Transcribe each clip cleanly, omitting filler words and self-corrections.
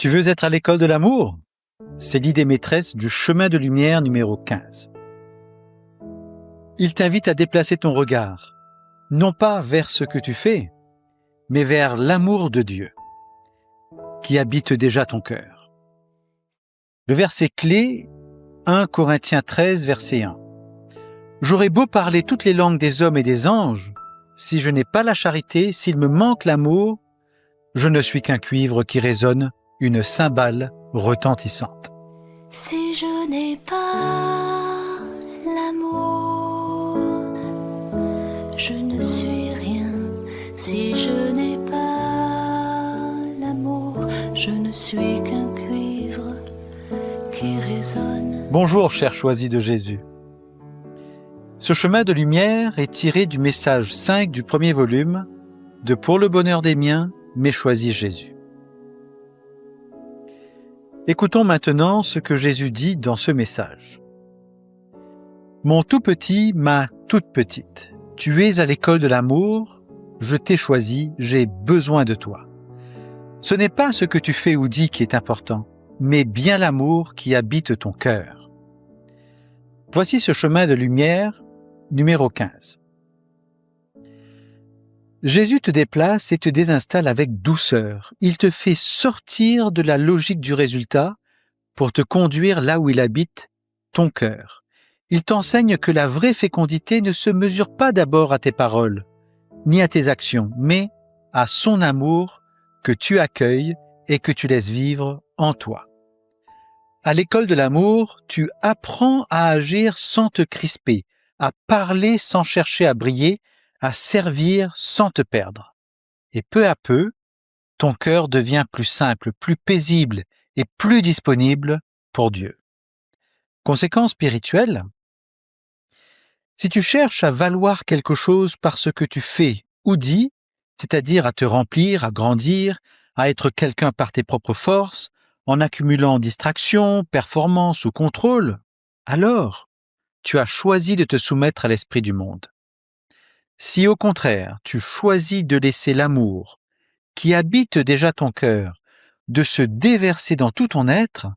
Tu veux être à l'école de l'amour? C'est l'idée maîtresse du chemin de lumière numéro 15. Il t'invite à déplacer ton regard, non pas vers ce que tu fais, mais vers l'amour de Dieu, qui habite déjà ton cœur. Le verset clé, 1 Corinthiens 13, verset 1. J'aurais beau parler toutes les langues des hommes et des anges, si je n'ai pas la charité, s'il me manque l'amour, je ne suis qu'un cuivre qui résonne, une cymbale retentissante. Si je n'ai pas l'amour, je ne suis rien. Si je n'ai pas l'amour, je ne suis qu'un cuivre qui résonne. Bonjour, chers choisis de Jésus. Ce chemin de lumière est tiré du message 5 du premier volume de Pour le bonheur des miens, mais choisis Jésus. Écoutons maintenant ce que Jésus dit dans ce message. Mon tout petit, ma toute petite, tu es à l'école de l'amour, je t'ai choisi, j'ai besoin de toi. Ce n'est pas ce que tu fais ou dis qui est important, mais bien l'amour qui habite ton cœur. Voici ce chemin de lumière numéro 15. Jésus te déplace et te désinstalle avec douceur. Il te fait sortir de la logique du résultat pour te conduire là où il habite, ton cœur. Il t'enseigne que la vraie fécondité ne se mesure pas d'abord à tes paroles, ni à tes actions, mais à son amour que tu accueilles et que tu laisses vivre en toi. À l'école de l'amour, tu apprends à agir sans te crisper, à parler sans chercher à briller, à servir sans te perdre. Et peu à peu, ton cœur devient plus simple, plus paisible et plus disponible pour Dieu. Conséquence spirituelle, si tu cherches à valoir quelque chose par ce que tu fais ou dis, c'est-à-dire à te remplir, à grandir, à être quelqu'un par tes propres forces, en accumulant distraction, performance ou contrôle, alors tu as choisi de te soumettre à l'esprit du monde. Si au contraire, tu choisis de laisser l'amour, qui habite déjà ton cœur, de se déverser dans tout ton être,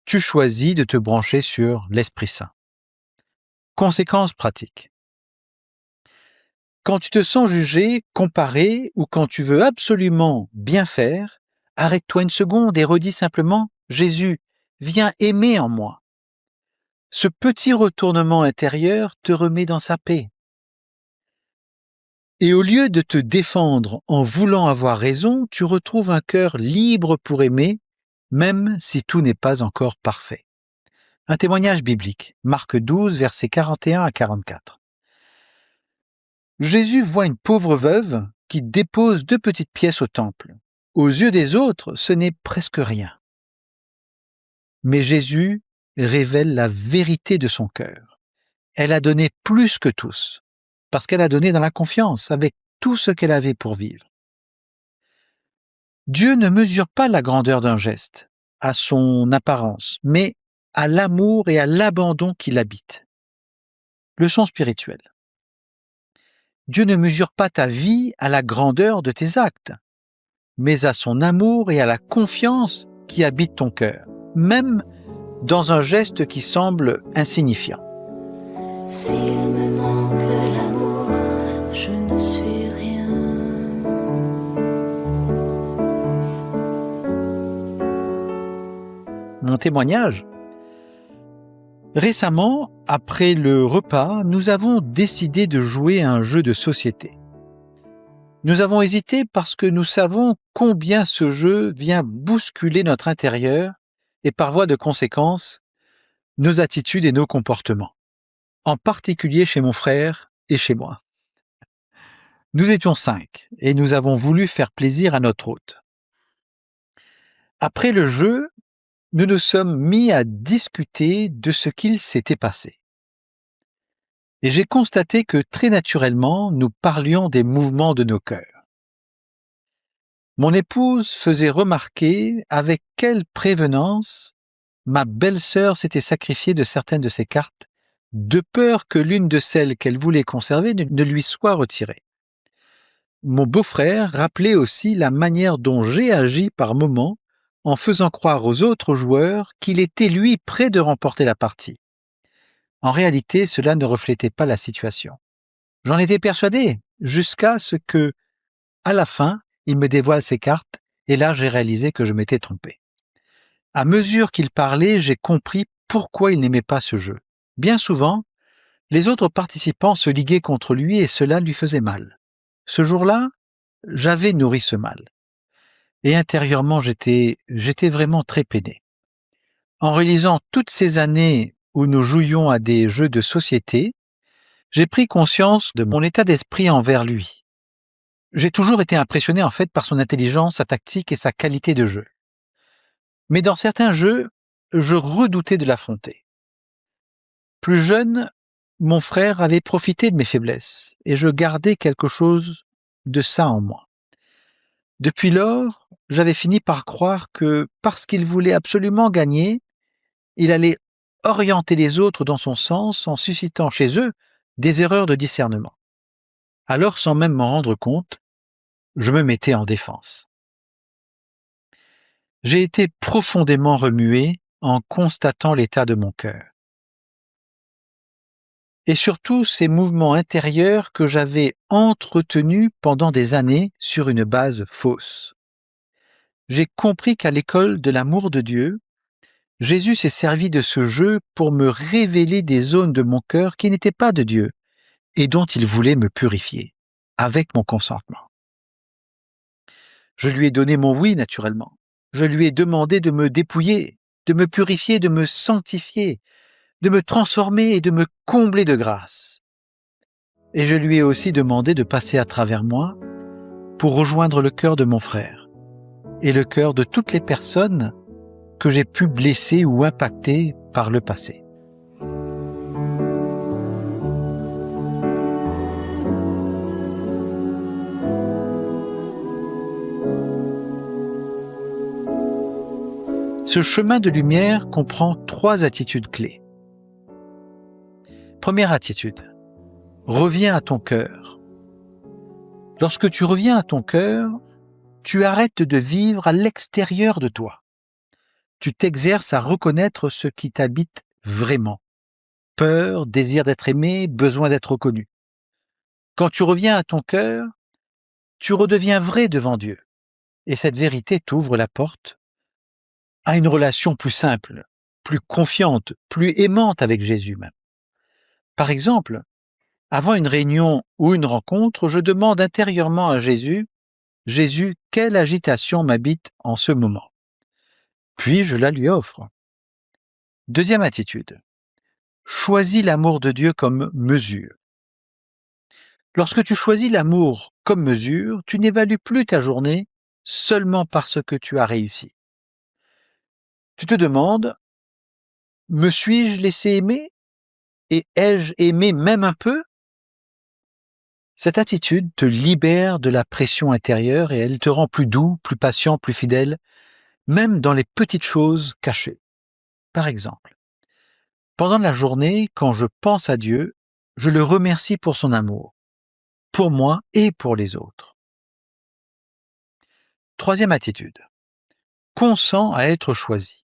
tu choisis de te brancher sur l'Esprit Saint. Conséquences pratiques. Quand tu te sens jugé, comparé ou quand tu veux absolument bien faire, arrête-toi une seconde et redis simplement « Jésus, viens aimer en moi ». Ce petit retournement intérieur te remet dans sa paix. Et au lieu de te défendre en voulant avoir raison, tu retrouves un cœur libre pour aimer, même si tout n'est pas encore parfait. Un témoignage biblique, Marc 12, versets 41 à 44. Jésus voit une pauvre veuve qui dépose 2 petites pièces au temple. Aux yeux des autres, ce n'est presque rien. Mais Jésus révèle la vérité de son cœur. Elle a donné plus que tous, parce qu'elle a donné dans la confiance, avec tout ce qu'elle avait pour vivre. Dieu ne mesure pas la grandeur d'un geste, à son apparence, mais à l'amour et à l'abandon qui l'habitent. Leçon spirituelle. Dieu ne mesure pas ta vie à la grandeur de tes actes, mais à son amour et à la confiance qui habite ton cœur, même dans un geste qui semble insignifiant. S'il me manque l'amour, je ne suis rien. Mon témoignage. Récemment, après le repas, nous avons décidé de jouer à un jeu de société. Nous avons hésité parce que nous savons combien ce jeu vient bousculer notre intérieur et par voie de conséquence, nos attitudes et nos comportements, en particulier chez mon frère et chez moi. Nous étions 5 et nous avons voulu faire plaisir à notre hôte. Après le jeu, nous nous sommes mis à discuter de ce qu'il s'était passé. Et j'ai constaté que très naturellement, nous parlions des mouvements de nos cœurs. Mon épouse faisait remarquer avec quelle prévenance ma belle-sœur s'était sacrifiée de certaines de ses cartes, de peur que l'une de celles qu'elle voulait conserver ne lui soit retirée. Mon beau-frère rappelait aussi la manière dont j'ai agi par moments en faisant croire aux autres joueurs qu'il était lui prêt de remporter la partie. En réalité, cela ne reflétait pas la situation. J'en étais persuadé, jusqu'à ce que, à la fin, il me dévoile ses cartes, et là j'ai réalisé que je m'étais trompé. À mesure qu'il parlait, j'ai compris pourquoi il n'aimait pas ce jeu. Bien souvent, les autres participants se liguaient contre lui et cela lui faisait mal. Ce jour-là, j'avais nourri ce mal. Et intérieurement, j'étais vraiment très peiné. En réalisant toutes ces années où nous jouions à des jeux de société, j'ai pris conscience de mon état d'esprit envers lui. J'ai toujours été impressionné en fait par son intelligence, sa tactique et sa qualité de jeu. Mais dans certains jeux, je redoutais de l'affronter. Plus jeune, mon frère avait profité de mes faiblesses et je gardais quelque chose de ça en moi. Depuis lors, j'avais fini par croire que parce qu'il voulait absolument gagner, il allait orienter les autres dans son sens en suscitant chez eux des erreurs de discernement. Alors, sans même m'en rendre compte, je me mettais en défense. J'ai été profondément remué en constatant l'état de mon cœur. Et surtout ces mouvements intérieurs que j'avais entretenus pendant des années sur une base fausse. J'ai compris qu'à l'école de l'amour de Dieu, Jésus s'est servi de ce jeu pour me révéler des zones de mon cœur qui n'étaient pas de Dieu et dont il voulait me purifier, avec mon consentement. Je lui ai donné mon oui naturellement. Je lui ai demandé de me dépouiller, de me purifier, de me sanctifier, de me transformer et de me combler de grâce. Et je lui ai aussi demandé de passer à travers moi pour rejoindre le cœur de mon frère et le cœur de toutes les personnes que j'ai pu blesser ou impacter par le passé. Ce chemin de lumière comprend 3 attitudes clés. Première attitude, reviens à ton cœur. Lorsque tu reviens à ton cœur, tu arrêtes de vivre à l'extérieur de toi. Tu t'exerces à reconnaître ce qui t'habite vraiment. Peur, désir d'être aimé, besoin d'être reconnu. Quand tu reviens à ton cœur, tu redeviens vrai devant Dieu. Et cette vérité t'ouvre la porte à une relation plus simple, plus confiante, plus aimante avec Jésus même. Par exemple, avant une réunion ou une rencontre, je demande intérieurement à Jésus, « Jésus, quelle agitation m'habite en ce moment ?» Puis je la lui offre. Deuxième attitude, choisis l'amour de Dieu comme mesure. Lorsque tu choisis l'amour comme mesure, tu n'évalues plus ta journée seulement parce que tu as réussi. Tu te demandes, me suis-je laissé aimer et ai-je aimé même un peu? Cette attitude te libère de la pression intérieure et elle te rend plus doux, plus patient, plus fidèle, même dans les petites choses cachées. Par exemple, pendant la journée, quand je pense à Dieu, je le remercie pour son amour, pour moi et pour les autres. Troisième attitude, consens à être choisi.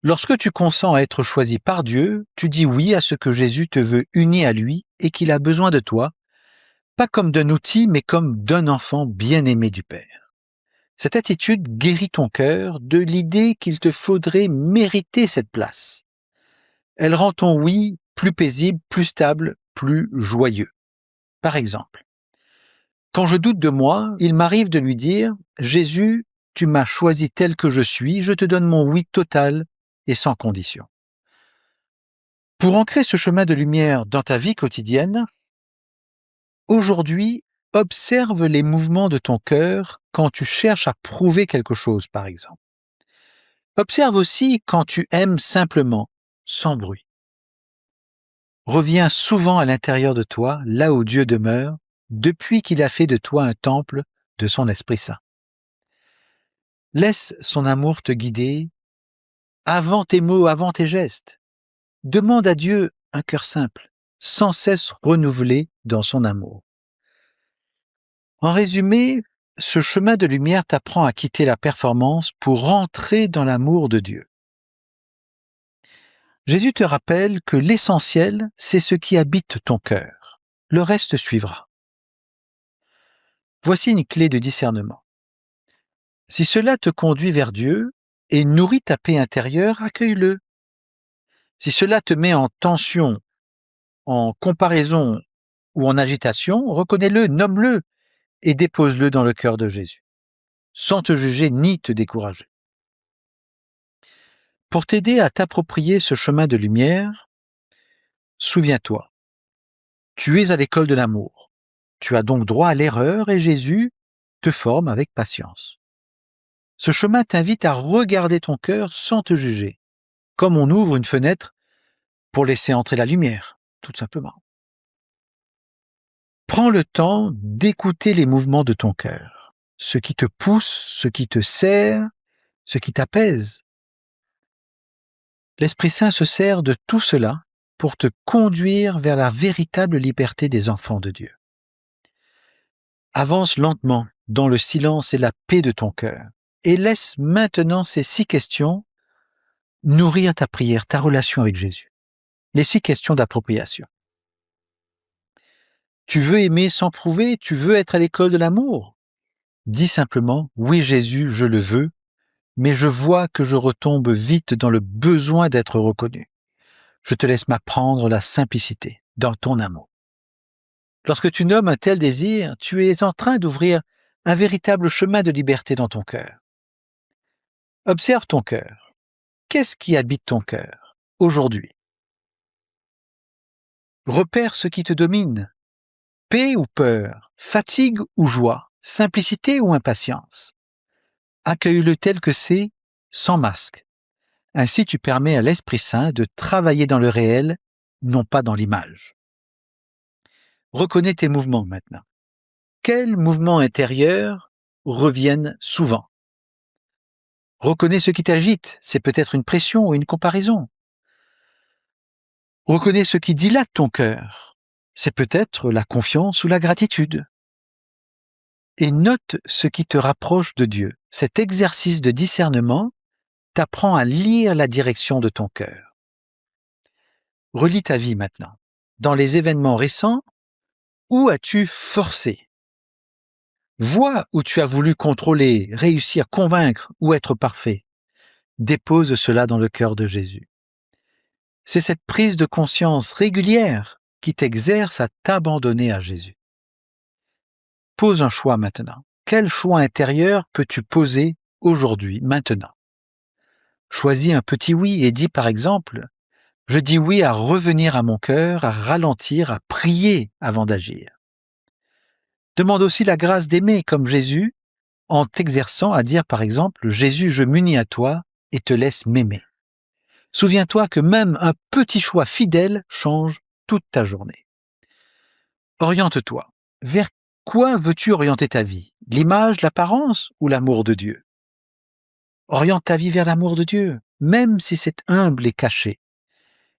Lorsque tu consens à être choisi par Dieu, tu dis oui à ce que Jésus te veut uni à lui et qu'il a besoin de toi, pas comme d'un outil, mais comme d'un enfant bien-aimé du Père. Cette attitude guérit ton cœur de l'idée qu'il te faudrait mériter cette place. Elle rend ton oui plus paisible, plus stable, plus joyeux. Par exemple, quand je doute de moi, il m'arrive de lui dire « Jésus, tu m'as choisi tel que je suis, je te donne mon oui total et sans condition. » Pour ancrer ce chemin de lumière dans ta vie quotidienne, aujourd'hui, observe les mouvements de ton cœur quand tu cherches à prouver quelque chose, par exemple. Observe aussi quand tu aimes simplement, sans bruit. Reviens souvent à l'intérieur de toi, là où Dieu demeure, depuis qu'il a fait de toi un temple de son Esprit Saint. Laisse son amour te guider avant tes mots, avant tes gestes. Demande à Dieu un cœur simple, sans cesse renouvelé dans son amour. En résumé, ce chemin de lumière t'apprend à quitter la performance pour rentrer dans l'amour de Dieu. Jésus te rappelle que l'essentiel, c'est ce qui habite ton cœur. Le reste suivra. Voici une clé de discernement. Si cela te conduit vers Dieu et nourrit ta paix intérieure, accueille-le. Si cela te met en tension, en comparaison ou en agitation, reconnais-le, nomme-le et dépose-le dans le cœur de Jésus, sans te juger ni te décourager. Pour t'aider à t'approprier ce chemin de lumière, souviens-toi, tu es à l'école de l'amour. Tu as donc droit à l'erreur et Jésus te forme avec patience. Ce chemin t'invite à regarder ton cœur sans te juger, comme on ouvre une fenêtre pour laisser entrer la lumière, tout simplement. Prends le temps d'écouter les mouvements de ton cœur, ce qui te pousse, ce qui te sert, ce qui t'apaise. L'Esprit Saint se sert de tout cela pour te conduire vers la véritable liberté des enfants de Dieu. Avance lentement dans le silence et la paix de ton cœur et laisse maintenant ces 6 questions nourrir ta prière, ta relation avec Jésus. Les 6 questions d'appropriation. Tu veux aimer sans prouver, tu veux être à l'école de l'amour. Dis simplement, oui Jésus, je le veux, mais je vois que je retombe vite dans le besoin d'être reconnu. Je te laisse m'apprendre la simplicité dans ton amour. Lorsque tu nommes un tel désir, tu es en train d'ouvrir un véritable chemin de liberté dans ton cœur. Observe ton cœur. Qu'est-ce qui habite ton cœur aujourd'hui? Repère ce qui te domine. Paix ou peur, fatigue ou joie, simplicité ou impatience. Accueille-le tel que c'est, sans masque. Ainsi tu permets à l'Esprit Saint de travailler dans le réel, non pas dans l'image. Reconnais tes mouvements maintenant. Quels mouvements intérieurs reviennent souvent? Reconnais ce qui t'agite, c'est peut-être une pression ou une comparaison. Reconnais ce qui dilate ton cœur, c'est peut-être la confiance ou la gratitude. Et note ce qui te rapproche de Dieu. Cet exercice de discernement t'apprend à lire la direction de ton cœur. Relis ta vie maintenant. Dans les événements récents, où as-tu forcé? Vois où tu as voulu contrôler, réussir, convaincre ou être parfait. Dépose cela dans le cœur de Jésus. C'est cette prise de conscience régulière qui t'exerce à t'abandonner à Jésus. Pose un choix maintenant. Quel choix intérieur peux-tu poser aujourd'hui, maintenant? Choisis un petit oui et dis par exemple, je dis oui à revenir à mon cœur, à ralentir, à prier avant d'agir. Demande aussi la grâce d'aimer comme Jésus en t'exerçant à dire par exemple, Jésus, je m'unis à toi et te laisse m'aimer. Souviens-toi que même un petit choix fidèle change toute ta journée. Oriente-toi. Vers quoi veux-tu orienter ta vie? L'image, l'apparence ou l'amour de Dieu? Oriente ta vie vers l'amour de Dieu, même si c'est humble et caché.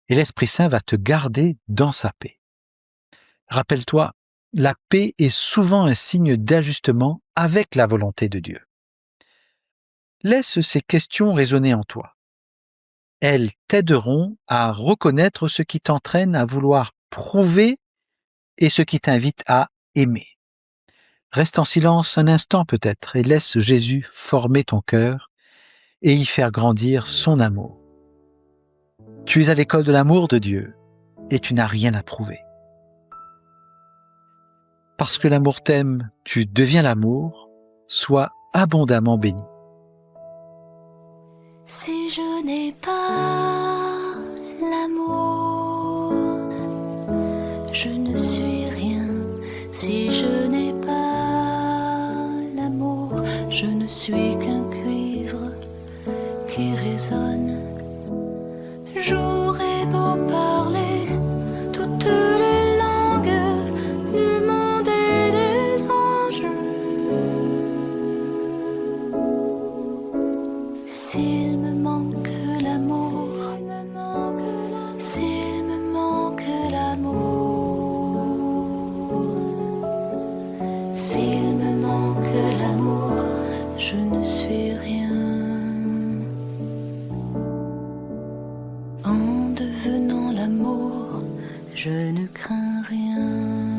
Et l'Esprit Saint va te garder dans sa paix. Rappelle-toi, la paix est souvent un signe d'ajustement avec la volonté de Dieu. Laisse ces questions résonner en toi. Elles t'aideront à reconnaître ce qui t'entraîne à vouloir prouver et ce qui t'invite à aimer. Reste en silence un instant peut-être et laisse Jésus former ton cœur et y faire grandir son amour. Tu es à l'école de l'amour de Dieu et tu n'as rien à prouver. Parce que l'amour t'aime, tu deviens l'amour, sois abondamment béni. Si je n'ai pas l'amour, je ne suis rien. Si je n'ai pas l'amour, je ne suis qu'un cuivre qui résonne. J'aurais beau parler toutes les langues du monde et des anges, s'il me manque l'amour, s'il me manque l'amour, s'il me manque l'amour, devenant l'amour, je ne crains rien.